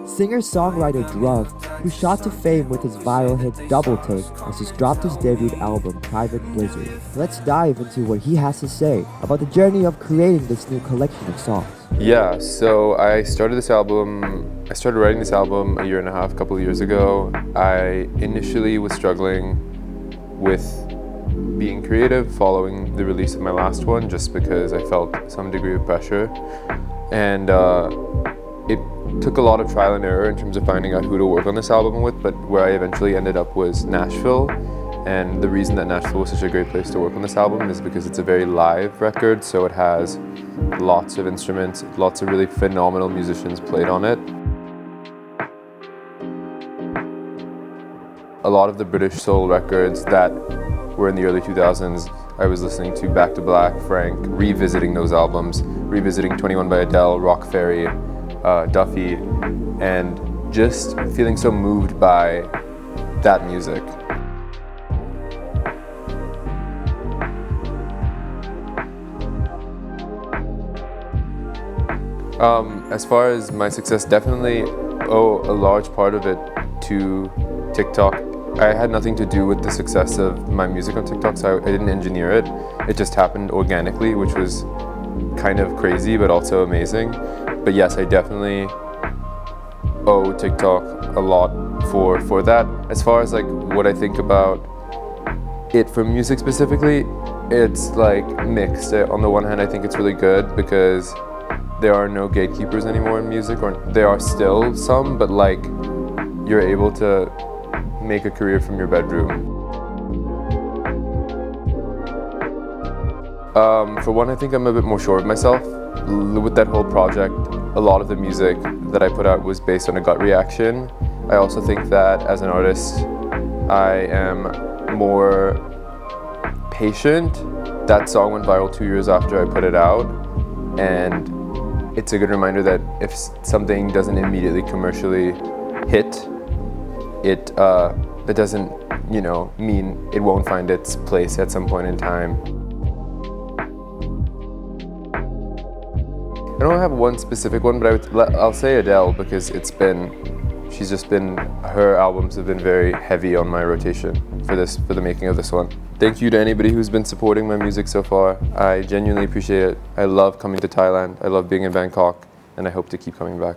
Singer-songwriter Dhruv, who shot to fame with his viral hit Double Take, has just dropped his debut album Private Blizzard. Let's dive into what he has to say about the journey of creating this new collection of songs. Yeah, so I started writing this album a year and a half, a couple of years ago. I initially was struggling with being creative following the release of my last one, just because I felt some degree of pressure. And it took a lot of trial and error in terms of finding out who to work on this album with, but where I eventually ended up was Nashville. And the reason that Nashville was such a great place to work on this album is because it's a very live record, so it has lots of instruments, lots of really phenomenal musicians played on it. A lot of the British soul records that were in the early 2000s, I was listening to Back to Black, Frank, revisiting those albums, revisiting 21 by Adele, Rock Ferry, Duffy, and just feeling so moved by that music. As far as my success, definitely owe a large part of it to TikTok. I had nothing to do with the success of my music on TikTok, so I didn't engineer it. It just happened organically, which was kind of crazy, but also amazing. But yes, I definitely owe TikTok a lot for that. As far as like what I think about it for music specifically, it's like mixed. On the one hand, I think it's really good because there are no gatekeepers anymore in music, or there are still some, but like you're able to make a career from your bedroom. For one, I think I'm a bit more sure of myself. With that whole project, a lot of the music that I put out was based on a gut reaction. I also think that as an artist, I am more patient. That song went viral 2 years after I put it out, and it's a good reminder that if something doesn't immediately commercially hit, that doesn't, mean it won't find its place at some point in time. I don't have one specific one, but I'll say Adele because her albums have been very heavy on my rotation for the making of this one. Thank you to anybody who's been supporting my music so far. I genuinely appreciate it. I love coming to Thailand. I love being in Bangkok, and I hope to keep coming back.